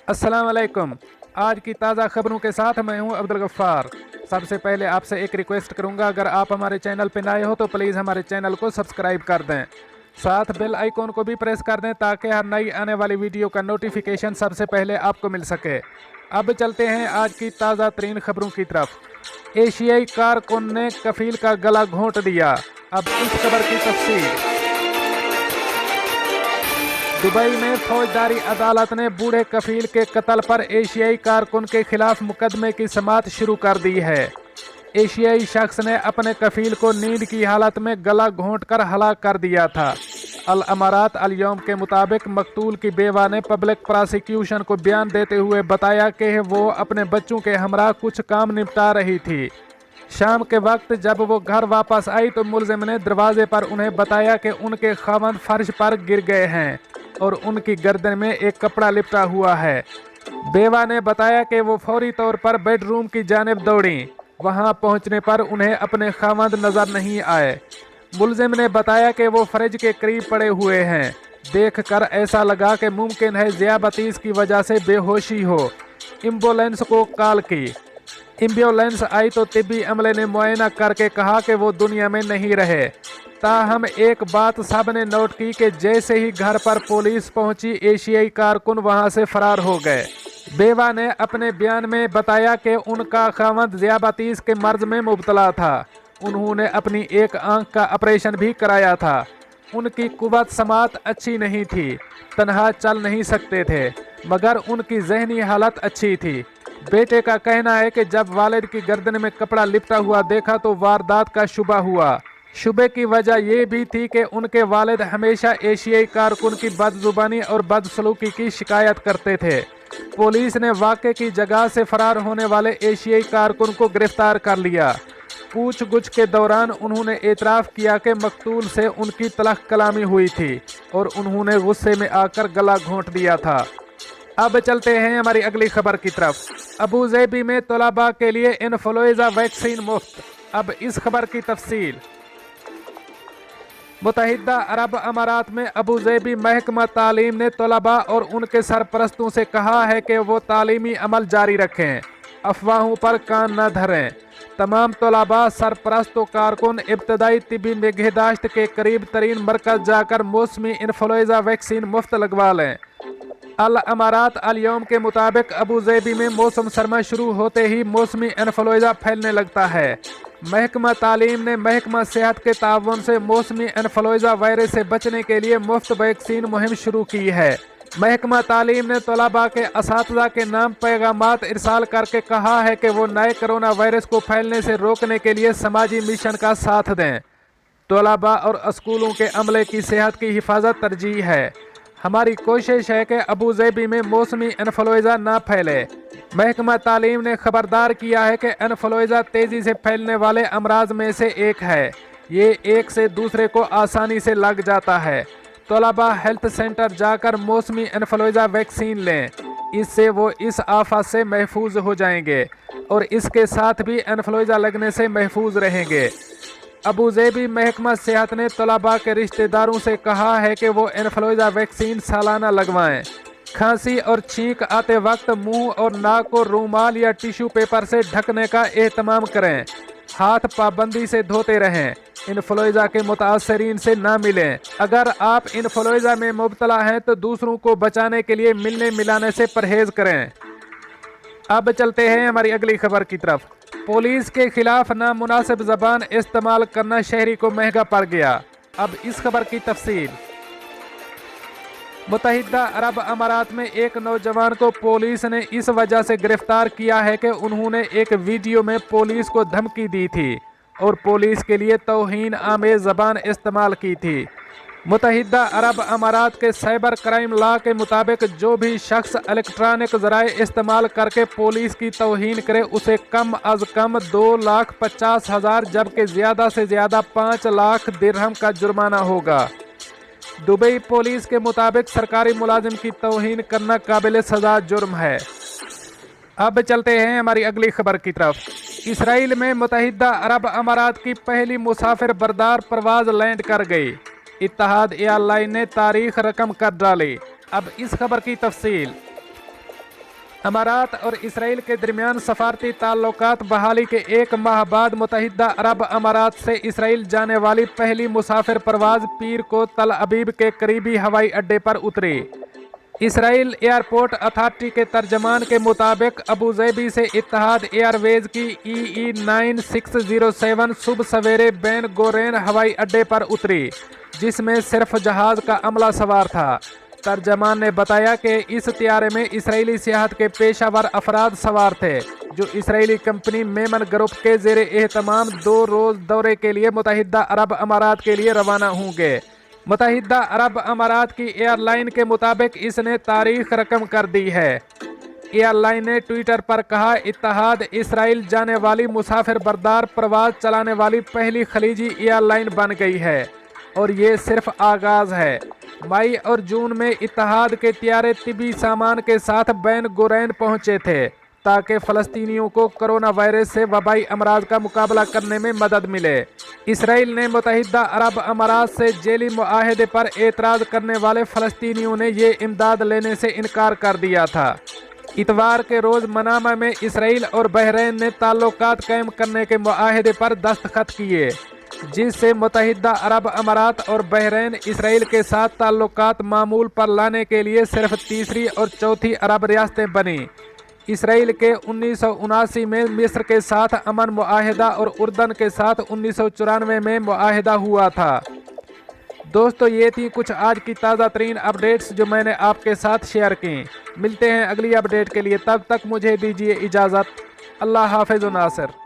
अस्सलाम वालेकुम। आज की ताज़ा खबरों के साथ मैं हूं अब्दुल गफ्फार। सबसे पहले आपसे एक रिक्वेस्ट करूंगा, अगर आप हमारे चैनल पर नए हो तो प्लीज़ हमारे चैनल को सब्सक्राइब कर दें, साथ बेल आइकॉन को भी प्रेस कर दें ताकि हर नई आने वाली वीडियो का नोटिफिकेशन सबसे पहले आपको मिल सके। अब चलते हैं आज की ताज़ा तरीन खबरों की तरफ। एशियाई कारकुन ने कफील का गला घोंट दिया। अब इस खबर की तफसील। दुबई में फौजदारी अदालत ने बूढ़े कफील के कत्ल पर एशियाई कारकुन के खिलाफ मुकदमे की समाअत शुरू कर दी है। एशियाई शख्स ने अपने कफील को नींद की हालत में गला घोंटकर हलाक कर दिया था। अल अमारात अल यौम के मुताबिक मकतूल की बेवा ने पब्लिक प्रोसिक्यूशन को बयान देते हुए बताया कि वो अपने बच्चों के हमरा कुछ काम निपटा रही थी। शाम के वक्त जब वो घर वापस आई तो मुलजिम ने दरवाजे पर उन्हें बताया कि उनके खावंद फर्श पर गिर गए हैं और उनकी गर्दन में एक कपड़ा लिपटा हुआ है। बेवा ने बताया कि वो फौरी तौर पर बेडरूम की जानिब दौड़ी। वहां पहुंचने पर उन्हें अपने खावंद नजर नहीं आए। मुलजिम ने बताया कि वो फ्रिज के करीब पड़े हुए हैं। देखकर ऐसा लगा कि मुमकिन है ज़ियाबतीस की वजह से बेहोशी हो। एम्बुलेंस को कॉल की। एम्बुलेंस आई तो तिब्बी अमले ने मुआयना करके कहा कि वो दुनिया में नहीं रहे। ताहम एक बात सब ने नोट की कि जैसे ही घर पर पुलिस पहुंची एशियाई कारकुन वहां से फरार हो गए। बेवा ने अपने बयान में बताया कि उनका खावंद ज़ियाबतीस के मर्ज में मुब्तला था। उन्होंने अपनी एक आंख का ऑपरेशन भी कराया था। उनकी कुव्वत समात अच्छी नहीं थी, तन्हा चल नहीं सकते थे, मगर उनकी जहनी हालत अच्छी थी। बेटे का कहना है कि जब वालिद की गर्दन में कपड़ा लिपटा हुआ देखा तो वारदात का शुबा हुआ। शुबे की वजह यह भी थी कि उनके वालिद हमेशा एशियाई कारकुन की बदजुबानी और बदसलूकी की शिकायत करते थे। पुलिस ने वाक़े की जगह से फरार होने वाले एशियाई कारकुन को गिरफ्तार कर लिया। पूछगछ के दौरान उन्होंने एतराफ़ किया कि मकतूल से उनकी तलख कलामी हुई थी और उन्होंने गुस्से में आकर गला घोंट दिया था। अब चलते हैं हमारी अगली खबर की तरफ। अबू ज़ैबी में तलबा के लिए इन्फ्लुएंजा वैक्सीन मुफ्त। अब इस खबर की तफसील। मुत्तहिदा अरब अमारात में अबू ज़ैबी महकमा तालीम ने तलबा और उनके सरपरस्तों से कहा है कि वो तालीमी अमल जारी रखें, अफवाहों पर कान न धरें। तमाम तलबा, सरपरस्त व कारकुन इब्तदाई तिबी निगहदाश्त के करीब तरीन मरकज़ जाकर मौसमी इन्फ्लुएंजा वैक्सीन मुफ्त लगवा लें। अल अमारात अल यौम के मुताबिक अबू ज़ैबी में मौसम सरमा शुरू होते ही मौसमी इन्फ्लुएंजा फैलने लगता है। महकमा तालीम ने महकमा सेहत के ताउन से मौसमी इन्फ्लुएंजा वायरस से बचने के लिए मुफ्त वैक्सीन मुहिम शुरू की है। महकमा तालीम ने तलबा के असातिज़ा के नाम पैगामात इरसाल करके कहा है कि वो नए कोरोना वायरस को फैलने से रोकने के लिए समाजी मिशन का साथ दें। तलबा और स्कूलों के अमले की सेहत की हिफाजत तरजीह है। हमारी कोशिश है कि अबू ज़ैबी में मौसमी इन्फ्लुएंजा ना फैले। महकमा तालीम ने खबरदार किया है कि इन्फ्लुएंजा तेज़ी से फैलने वाले अमराज में से एक है। ये एक से दूसरे को आसानी से लग जाता है। तलबा हेल्थ सेंटर जाकर मौसमी इन्फ्लुएंजा वैक्सीन लें, इससे वो इस आफत से महफूज हो जाएंगे और इसके साथ भी इन्फ्लुएंजा लगने से महफूज रहेंगे। अबू ज़ैबी महकमा सेहत ने तलबा के रिश्तेदारों से कहा है कि वो इन्फ्लुएंजा वैक्सीन सालाना लगवाएं। खांसी और छींक आते वक्त मुंह और नाक को रूमाल या टिश्यू पेपर से ढकने का एहतमाम करें। हाथ पाबंदी से धोते रहें। इन्फ्लुएंजा के मुतासरीन से ना मिलें। अगर आप इन्फ्लुएंजा में मुब्तला हैं तो दूसरों को बचाने के लिए मिलने मिलाने से परहेज करें। अब चलते हैं हमारी अगली खबर की तरफ। पुलिस के खिलाफ नामुनासिब ज़बान इस्तेमाल करना शहरी को महंगा पड़ गया। अब इस खबर की तफसील। मुत्तहिदा अरब अमारात में एक नौजवान को पुलिस ने इस वजह से गिरफ्तार किया है कि उन्होंने एक वीडियो में पुलिस को धमकी दी थी और पुलिस के लिए तौहीन आमेज़ ज़बान इस्तेमाल की थी। मुत्तहिदा अरब अमारात के साइबर क्राइम लॉ के मुताबिक जो भी शख्स इलेक्ट्रॉनिक ज़राए इस्तेमाल करके पुलिस की तौहीन करे उसे कम अज़ कम 2,50,000 जबकि ज़्यादा से ज़्यादा 5 लाख दिरहम का जुर्माना होगा। दुबई पुलिस के मुताबिक सरकारी मुलाजिम की तौहीन करना काबिल सज़ा जुर्म है। अब चलते हैं हमारी अगली खबर की तरफ। इसराइल में मुत्तहिदा अरब अमारात की पहली मुसाफिर बरदार परवाज लैंड कर गई। इत्तेहाद एयरलाइन ने तारीख रकम कर डाली। अब इस खबर की तफसील। अमारात और इसराइल के दरमियान सफारती ताल्लुकात बहाली के एक माह बाद मुत्तहिदा अरब अमारात से इसराइल जाने वाली पहली मुसाफिर परवाज पीर को तल अबीब के करीबी हवाई अड्डे पर उतरी। इसराइल एयरपोर्ट अथॉरिटी के तर्जमान के मुताबिक अबूज़ेबी से इत्तेहाद एयरवेज की EE9607 सुबह सवेरे बेन गोरेन हवाई अड्डे पर उतरी, जिसमें सिर्फ जहाज़ का अमला सवार था। तर्जमान ने बताया कि इस त्यारे में इसराइली सियाहत के पेशावर अफराद सवार थे, जो इसराइली कंपनी मेमन ग्रुप के ज़ेरे एहतमाम 2 रोज़ दौरे के लिए मुत्तहिदा अरब अमारात के लिए रवाना होंगे। मुत्तहिदा अरब अमारात की एयरलाइन के मुताबिक इसने तारीख रकम कर दी है। एयरलाइन ने ट्विटर पर कहा, इत्तेहाद इसराइल जाने वाली मुसाफिर बरदार परवाज चलाने वाली पहली खलीजी एयरलाइन बन गई है और ये सिर्फ आगाज़ है। मई और जून में इत्तेहाद के त्यारे तिबी सामान के साथ बैन गुरैन पहुंचे थे ताकि फ़लस्तीनियों को कोरोना वायरस से वबाई अमराज का मुकाबला करने में मदद मिले। इसराइल ने मुत्तहिदा अरब अमारात से जेली मुआहदे पर एतराज़ करने वाले फ़लस्तीनियों ने ये इमदाद लेने से इनकार कर दिया था। इतवार के रोज़ मनामा में इसराइल और बहरीन ने ताल्लुकात कायम करने के मुआहदे पर दस्तखत किए, जिससे मुत्तहिदा अरब अमारात और बहरीन इसराइल के साथ ताल्लुकात मामूल पर लाने के लिए सिर्फ तीसरी और चौथी अरब रियासतें बनी। इसराइल के 1979 में मिस्र के साथ अमन मुआहिदा और उर्दन के साथ 1994 में मुआहिदा हुआ था। दोस्तों, ये थी कुछ आज की ताज़ा तरीन अपडेट्स जो मैंने आपके साथ शेयर की। मिलते हैं अगली अपडेट के लिए, तब तक मुझे दीजिए इजाज़त। अल्लाह हाफ़िज़ नासिर।